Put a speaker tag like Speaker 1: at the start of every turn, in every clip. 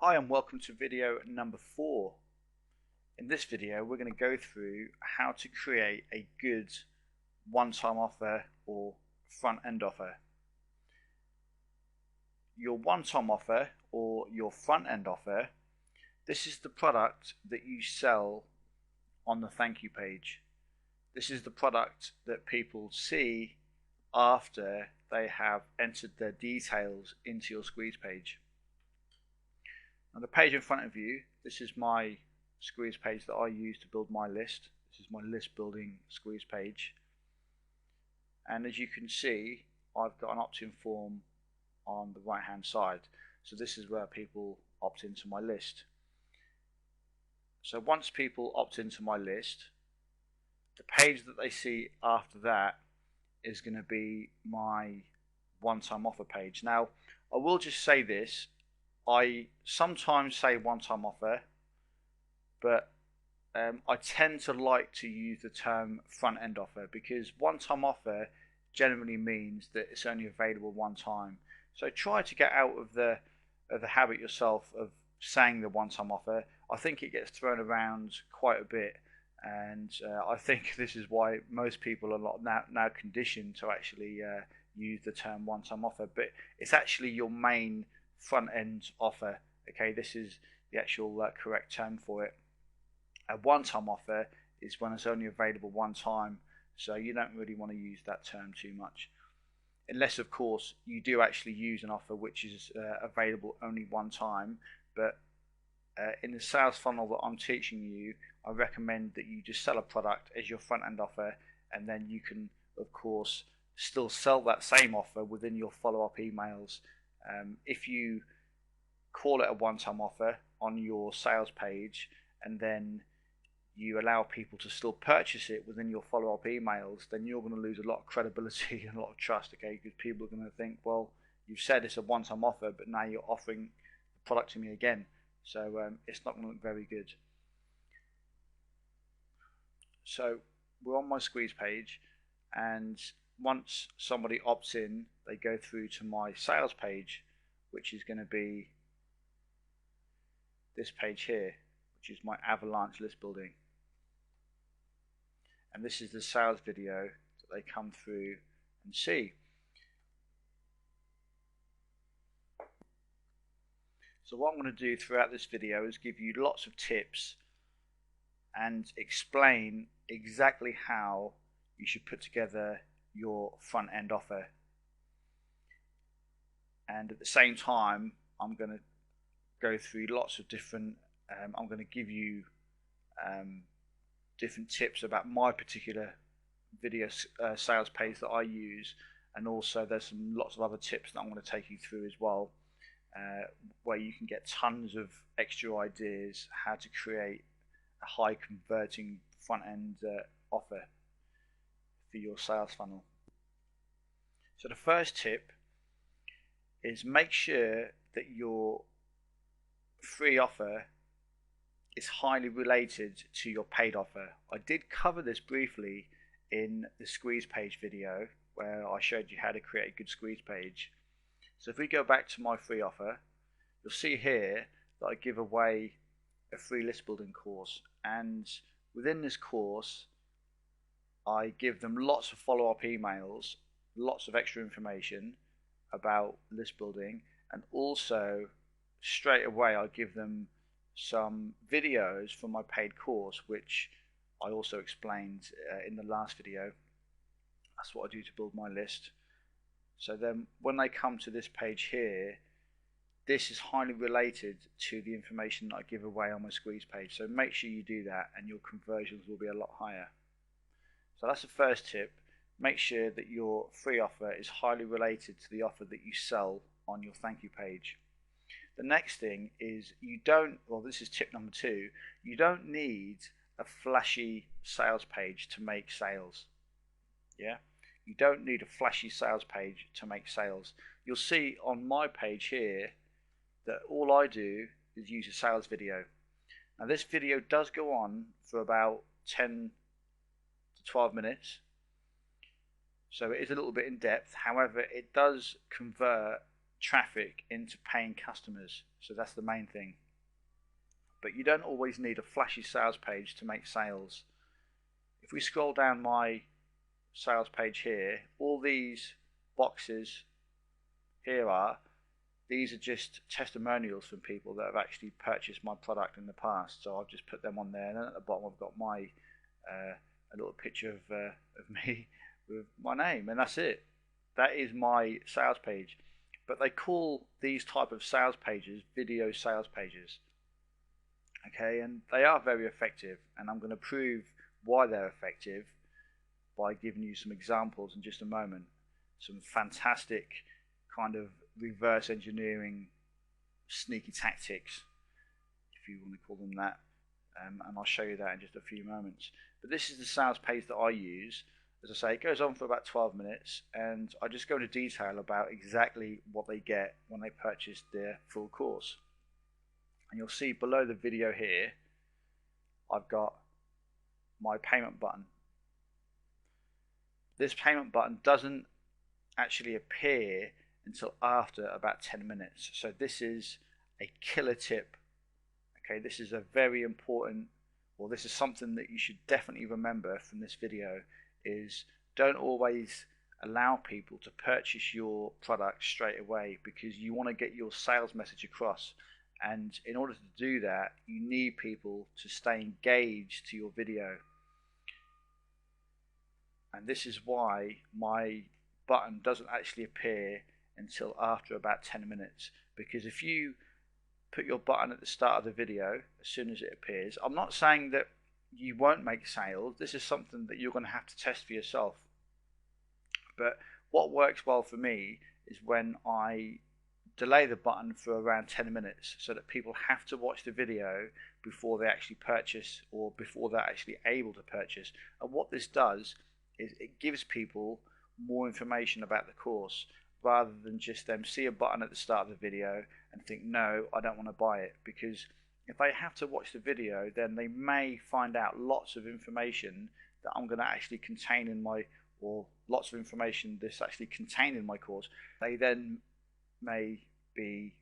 Speaker 1: Hi and welcome to video number 4. In this video we're going to go through how to create a good one-time offer or front-end offer. Your one-time offer or your front-end offer, this is the product that you sell on the thank you page. This is the product that people see after they have entered their details into your squeeze page. On the page in front of you, this is my squeeze page that I use to build my list. This is my list building squeeze page. And as you can see, I've got an opt-in form on the right hand side. So this is where people opt into my list. So once people opt into my list, the page that they see after that is going to be my one-time offer page. Now, I will just say this. I sometimes say one-time offer, but I tend to like to use the term front-end offer because one-time offer generally means that it's only available one time. So try to get out of the habit yourself of saying the one-time offer. I think it gets thrown around quite a bit, and I think this is why most people are now conditioned to actually use the term one-time offer. But it's actually your main front-end offer. Okay, this is the actual correct term for it. A one-time offer is when it's only available one time, so you don't really want to use that term too much, unless of course you do actually use an offer which is available only one time. But in the sales funnel that I'm teaching you, I recommend that you just sell a product as your front-end offer, and then you can of course still sell that same offer within your follow-up emails. If you call it a one-time offer on your sales page and then you allow people to still purchase it within your follow-up emails, then you're going to lose a lot of credibility and a lot of trust, okay? Because people are going to think, well, you've said it's a one-time offer, but now you're offering the product to me again. So it's not going to look very good. So we're on my squeeze page, and once somebody opts in, they go through to my sales page, which is going to be this page here, which is my avalanche list building. And this is the sales video that they come through and see. So what I'm going to do throughout this video is give you lots of tips and explain exactly how you should put together your front end offer. And at the same time, I'm going to go through lots of different I'm going to give you different tips about my particular video sales page that I use, and also there's lots of other tips that I'm going to take you through as well, where you can get tons of extra ideas how to create a high converting front end offer for your sales funnel. So the first tip is make sure that your free offer is highly related to your paid offer. I did cover this briefly in the squeeze page video where I showed you how to create a good squeeze page. So if we go back to my free offer, you'll see here that I give away a free list building course, and within this course I give them lots of follow-up emails, lots of extra information about list building, and also straight away I give them some videos from my paid course, which I also explained in the last video. That's what I do to build my list. So then when they come to this page here, this is highly related to the information that I give away on my squeeze page. So make sure you do that and your conversions will be a lot higher. So that's the first tip. Make sure that your free offer is highly related to the offer that you sell on your thank you page. The next thing is this is tip number 2, you don't need a flashy sales page to make sales. Yeah, you don't need a flashy sales page to make sales. You'll see on my page here that all I do is use a sales video. Now this video does go on for about 10 to 12 minutes, so it is a little bit in depth. However, it does convert traffic into paying customers. So that's the main thing. But you don't always need a flashy sales page to make sales. If we scroll down my sales page here, all these boxes here these are just testimonials from people that have actually purchased my product in the past. So I've just put them on there, and then at the bottom I've got my a little picture of me with my name, and that's it. That is my sales page. But they call these type of sales pages video sales pages. Okay, and they are very effective, and I'm going to prove why they're effective by giving you some examples in just a moment. Some fantastic kind of reverse engineering sneaky tactics, if you want to call them that, and I'll show you that in just a few moments. But this is the sales page that I use. As I say, it goes on for about 12 minutes, and I just go into detail about exactly what they get when they purchase their full course. And you'll see below the video here, I've got my payment button. This payment button doesn't actually appear until after about 10 minutes. So this is a killer tip. Okay, this is a very important, well, this is something that you should definitely remember from this video, is don't always allow people to purchase your product straight away, because you want to get your sales message across. And in order to do that, you need people to stay engaged to your video. And this is why my button doesn't actually appear until after about 10 minutes. Because if you put your button at the start of the video, as soon as it appears, I'm not saying that you won't make sales. This is something that you're going to have to test for yourself. But what works well for me is when I delay the button for around 10 minutes, so that people have to watch the video before they actually purchase, or before they're actually able to purchase. And what this does is it gives people more information about the course, rather than just them see a button at the start of the video and think, no, I don't want to buy it. Because if they have to watch the video, then they may find out lots of information that I'm going to actually contain in my, or lots of information that's actually contained in my course. They then may be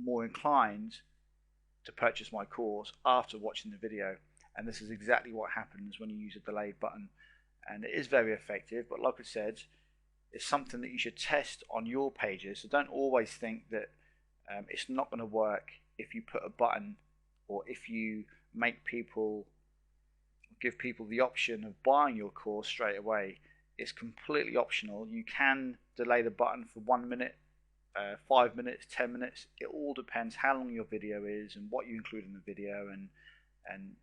Speaker 1: more inclined to purchase my course after watching the video. And this is exactly what happens when you use a delayed button. And it is very effective, but like I said, it's something that you should test on your pages. So don't always think that it's not going to work if you put a button, or if you make people, give people the option of buying your course straight away. It's completely optional. You can delay the button for 1 minute, 5 minutes, 10 minutes. It all depends how long your video is and what you include in the video, and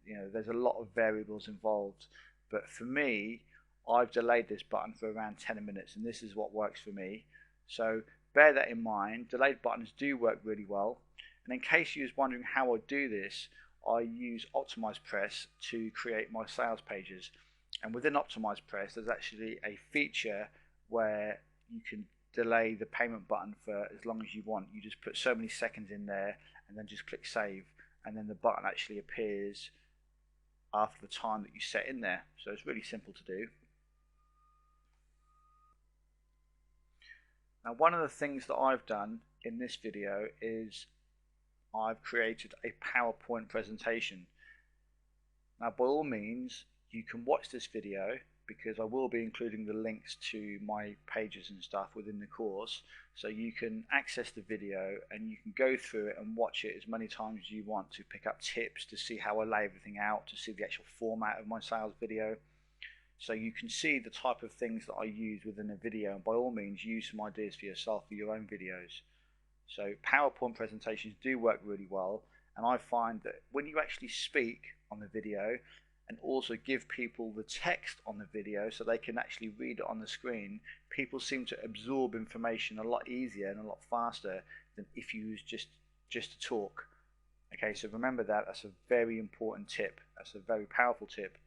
Speaker 1: you know, there's a lot of variables involved. But for me, I've delayed this button for around 10 minutes, and this is what works for me. So bear that in mind. Delayed buttons do work really well. And in case you was wondering how I do this, I use OptimizePress to create my sales pages. And within OptimizePress, there's actually a feature where you can delay the payment button for as long as you want. You just put so many seconds in there, and then just click save, and then the button actually appears after the time that you set in there. So it's really simple to do. Now, one of the things that I've done in this video is I've created a PowerPoint presentation. Now, by all means, you can watch this video, because I will be including the links to my pages and stuff within the course, so you can access the video and you can go through it and watch it as many times as you want to pick up tips, to see how I lay everything out, to see the actual format of my sales video. So you can see the type of things that I use within a video, and by all means use some ideas for yourself for your own videos. So PowerPoint presentations do work really well, and I find that when you actually speak on the video and also give people the text on the video so they can actually read it on the screen, people seem to absorb information a lot easier and a lot faster than if you use just to talk. Okay, so remember that. That's a very important tip. That's a very powerful tip.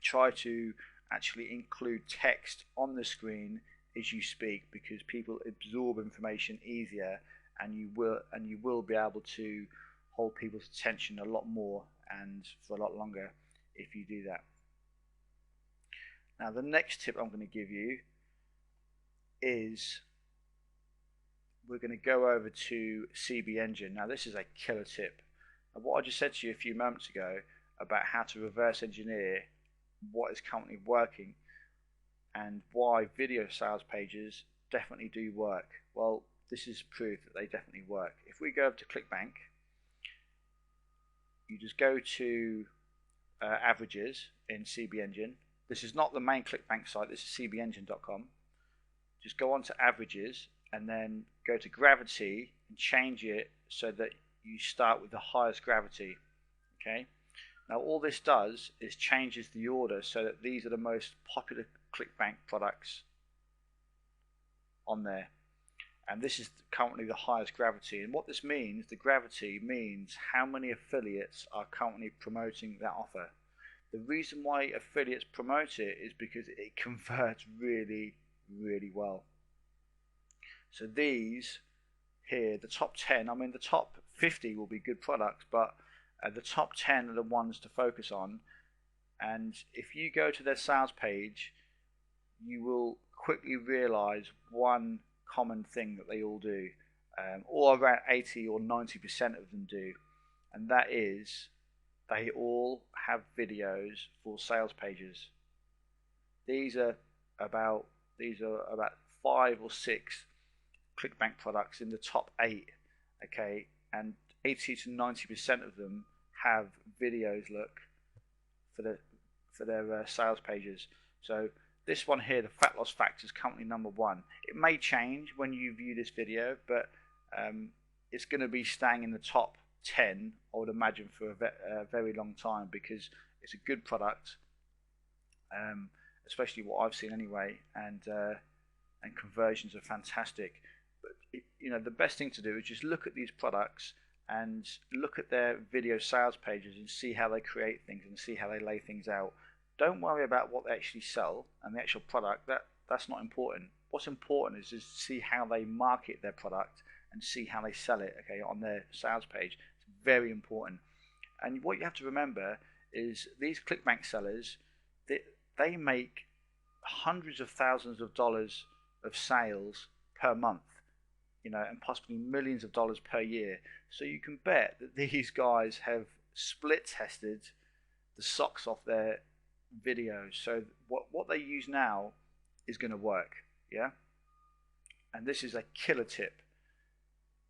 Speaker 1: Try to actually include text on the screen as you speak, because people absorb information easier, and you will be able to hold people's attention a lot more and for a lot longer if you do that. Now, the next tip I'm going to give you is we're going to go over to CB Engine. Now this is a killer tip. And what I just said to you a few moments ago about how to reverse engineer what is currently working and why video sales pages definitely do work. Well, this is proof that they definitely work. If we go over to ClickBank, you just go to averages in CB Engine. This is not the main ClickBank site, this is cbengine.com. Just go on to averages and then go to gravity and change it so that you start with the highest gravity. Okay. Now all this does is changes the order so that these are the most popular ClickBank products on there. And this is currently the highest gravity. And what this means, the gravity means how many affiliates are currently promoting that offer. The reason why affiliates promote it is because it converts really, really well. So these here, the top 10, I mean the top 50 will be good products, but the top 10 are the ones to focus on. And if you go to their sales page, you will quickly realize one common thing that they all do, or around 80 or 90% of them do, and that is they all have videos for sales pages. These are about 5 or 6 ClickBank products in the top 8, okay, and 80 to 90% of them have videos for their sales pages. So this one here, the fat loss factor, is currently #1. It may change when you view this video, but it's going to be staying in the top 10, I would imagine, for a very long time, because it's a good product, especially what I've seen anyway, and conversions are fantastic. But you know, the best thing to do is just look at these products and look at their video sales pages and see how they create things and see how they lay things out. Don't worry about what they actually sell and the actual product. That's not important. What's important is to see how they market their product and see how they sell it, okay, on their sales page. It's very important. And what you have to remember is these ClickBank sellers, they make hundreds of thousands of dollars of sales per month, you know, and possibly millions of dollars per year. So you can bet that these guys have split tested the socks off their videos. So what they use now is going to work, yeah. And this is a killer tip.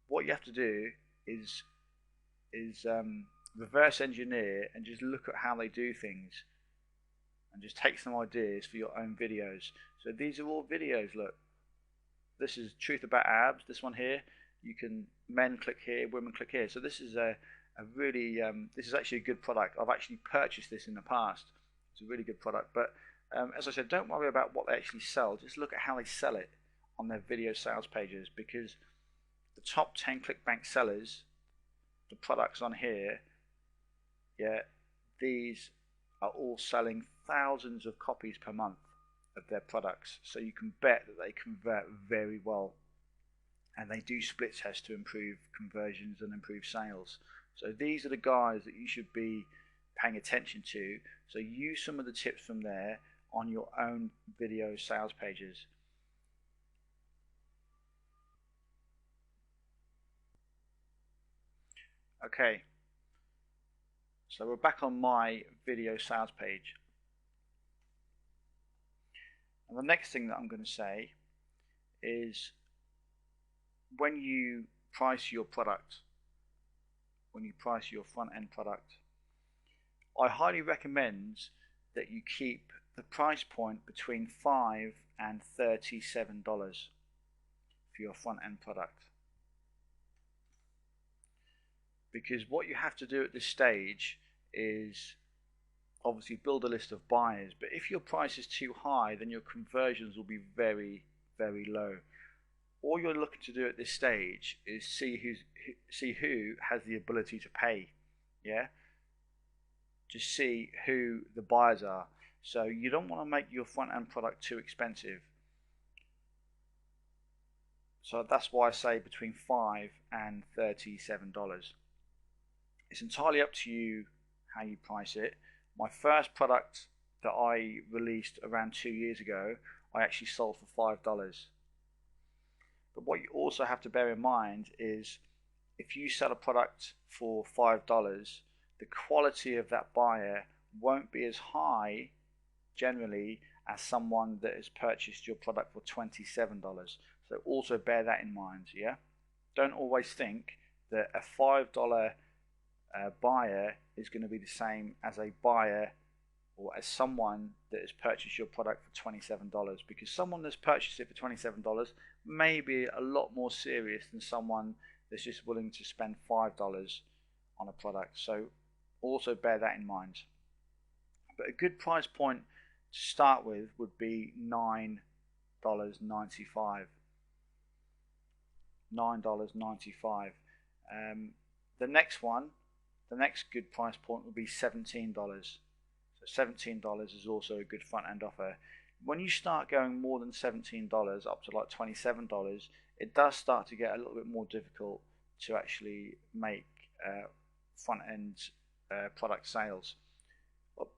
Speaker 1: What you have to do is reverse engineer and just look at how they do things and just take some ideas for your own videos. So these are all videos. Look, this is truth about abs. This one here, you can, men click here, women click here. So this is a really this is actually a good product. I've actually purchased this in the past. It's a really good product. But as I said, don't worry about what they actually sell. Just look at how they sell it on their video sales pages, because the top 10 ClickBank sellers, the products on here, yeah, these are all selling thousands of copies per month of their products. So you can bet that they convert very well, and they do split test to improve conversions and improve sales. So these are the guys that you should be paying attention to. So use some of the tips from there on your own video sales pages. Okay, so we're back on my video sales page, and the next thing that I'm going to say is, when you price your product, when you price your front end product, I highly recommend that you keep the price point between $5 and $37 for your front end product. Because what you have to do at this stage is obviously build a list of buyers, but if your price is too high, then your conversions will be very, very low. All you're looking to do at this stage is see who has the ability to pay, yeah? Just see who the buyers are. So you don't want to make your front end product too expensive. So that's why I say between $5 and $37. It's entirely up to you how you price it. My first product that I released around 2 years ago, I actually sold for $5. But what you also have to bear in mind is if you sell a product for $5, the quality of that buyer won't be as high generally as someone that has purchased your product for $27. So also bear that in mind, yeah? Don't always think that a $5 buyer is going to be the same as a buyer or as someone that has purchased your product for $27, because someone that's purchased it for $27 may be a lot more serious than someone that's just willing to spend $5 on a product. So also bear that in mind. But a good price point to start with would be $9.95. $9.95. The next good price point would be $17. So $17 is also a good front end offer. When you start going more than $17 up to like $27, it does start to get a little bit more difficult to actually make front end product sales.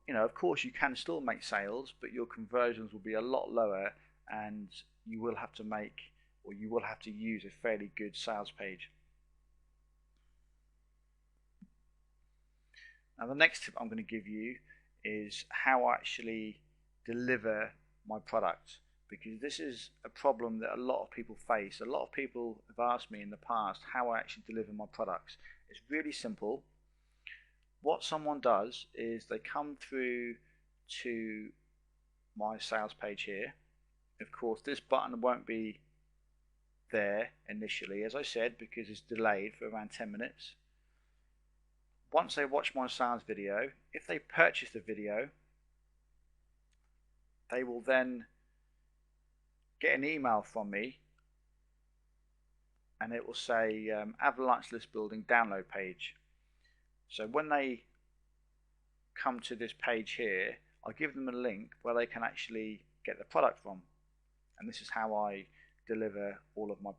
Speaker 1: You know, of course you can still make sales, but your conversions will be a lot lower, and you will have to use a fairly good sales page. Now the next tip I'm going to give you is how I actually deliver my product, because this is a problem that a lot of people face. A lot of people have asked me in the past how I actually deliver my products. It's really simple. What someone does is they come through to my sales page here. Of course, this button won't be there initially, as I said, because it's delayed for around 10 minutes. Once they watch my sales video, if they purchase the video, they will then get an email from me, and it will say Avalanche List Building download page. So when they come to this page here, I'll give them a link where they can actually get the product from. And this is how I deliver all of my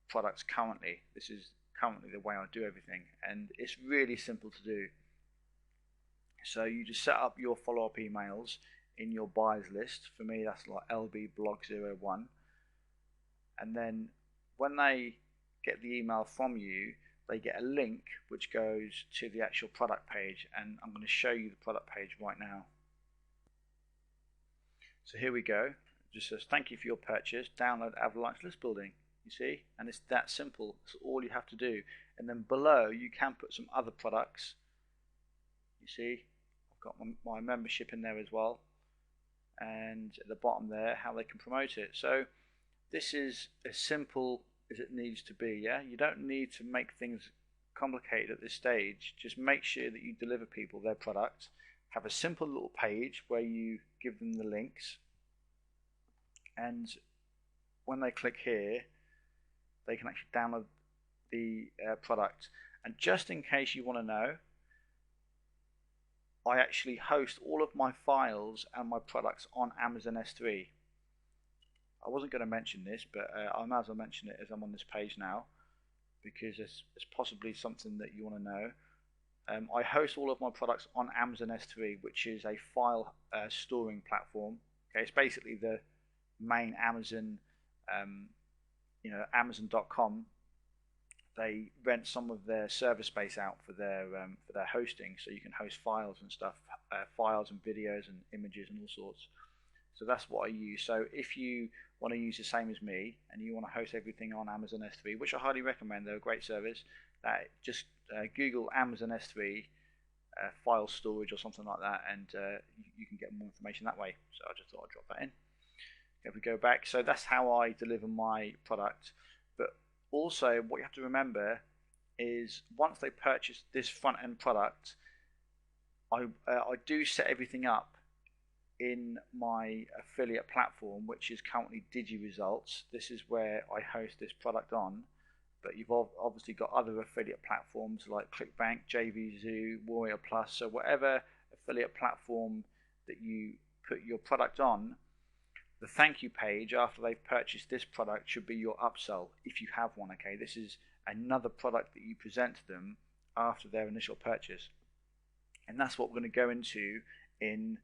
Speaker 1: products currently. This is currently the way I do everything, and it's really simple to do. So you just set up your follow-up emails in your buyers list. For me, that's like lbblog01, and then when they get the email from you, they get a link which goes to the actual product page, and I'm going to show you the product page right now. So here we go. It just says thank you for your purchase, download Avalanche List Building. You see, and it's that simple. It's all you have to do. And then below you can put some other products. You see, I've got my membership in there as well, and at the bottom there how they can promote it. So this is as simple as it needs to be. Yeah, you don't need to make things complicated at this stage. Just make sure that you deliver people their product. Have a simple little page where you give them the links, and when they click here, they can actually download the product. And just in case you want to know, I actually host all of my files and my products on Amazon S3. I wasn't going to mention this, but I might as well mention it as I'm on this page now, because it's possibly something that you want to know. I host all of my products on Amazon S3, which is a file storing platform. Okay, it's basically the main Amazon, Amazon.com. They rent some of their server space out for their hosting, so you can host files and stuff, files and videos and images and all sorts. So that's what I use. So if you want to use the same as me and you want to host everything on Amazon S3, which I highly recommend, they're a great service, just Google Amazon S3 file storage or something like that, and you can get more information that way. So I just thought I'd drop that in. If we go back, so that's how I deliver my product. But also what you have to remember is once they purchase this front end product, I do set everything up in my affiliate platform, which is currently DigiResults. This is where I host this product on, but you've obviously got other affiliate platforms like ClickBank, JVZoo, Warrior Plus. So whatever affiliate platform that you put your product on, the thank you page after they've purchased this product should be your upsell, if you have one. Okay, this is another product that you present to them after their initial purchase, and that's what we're going to go into in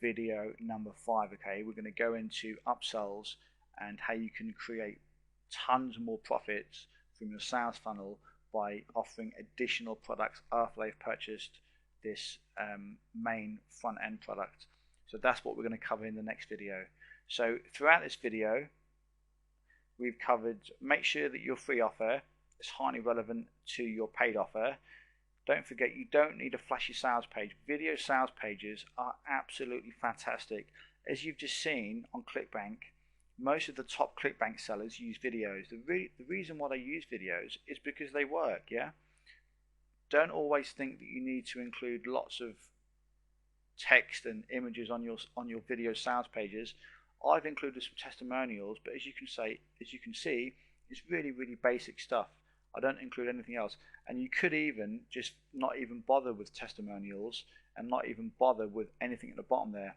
Speaker 1: video number 5. Okay, we're going to go into upsells and how you can create tons more profits from your sales funnel by offering additional products after they've purchased this main front end product. So that's what we're going to cover in the next video. So throughout this video, we've covered, make sure that your free offer is highly relevant to your paid offer. Don't forget, you don't need a flashy sales page. Video sales pages are absolutely fantastic. As you've just seen on ClickBank, most of the top ClickBank sellers use videos. The reason why they use videos is because they work, yeah? Don't always think that you need to include lots of text and images on your video sales pages. I've included some testimonials, but as you can see, it's really basic stuff. I don't include anything else. And you could even just not even bother with testimonials and not even bother with anything at the bottom there,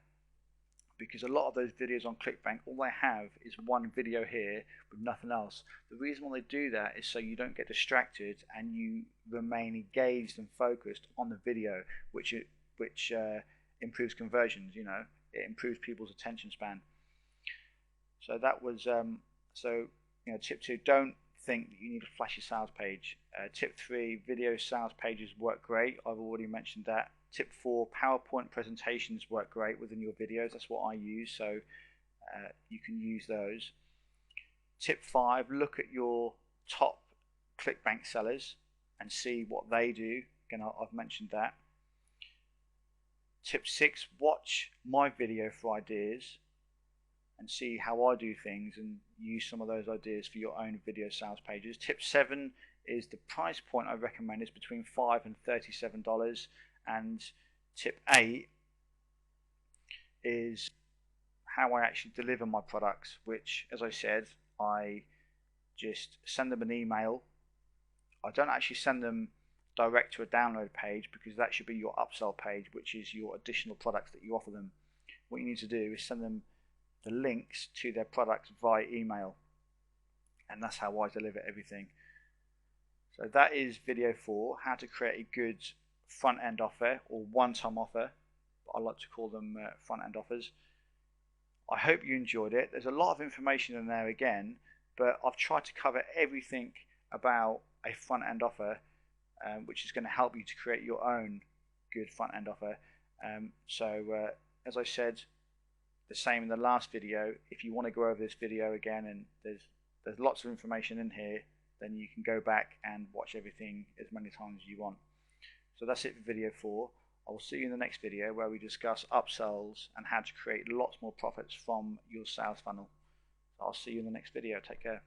Speaker 1: because a lot of those videos on ClickBank, all they have is one video here with nothing else. The reason why they do that is so you don't get distracted and you remain engaged and focused on the video, which improves conversions. You know, it improves people's attention span. So that was tip 2, don't think that you need a flashy sales page. Tip 3, video sales pages work great. I've already mentioned that. Tip 4, PowerPoint presentations work great within your videos. That's what I use, so you can use those. Tip 5, look at your top ClickBank sellers and see what they do. Again, I've mentioned that. Tip 6, watch my video for ideas and see how I do things and use some of those ideas for your own video sales pages. Tip 7 is the price point I recommend is between $5 and $37. And tip 8 is how I actually deliver my products, which, as I said, I just send them an email. I don't actually send them direct to a download page, because that should be your upsell page, which is your additional products that you offer them. What you need to do is send them the links to their products via email, and that's how I deliver everything. So that is video 4, how to create a good front end offer, or one-time offer, but I like to call them front end offers. I hope you enjoyed it. There's a lot of information in there again, but I've tried to cover everything about a front end offer, which is going to help you to create your own good front end offer. As I said, the same in the last video, if you want to go over this video again, and there's lots of information in here, then you can go back and watch everything as many times as you want. So that's it for video 4. I will see you in the next video, where we discuss upsells and how to create lots more profits from your sales funnel. So I'll see you in the next video. Take care.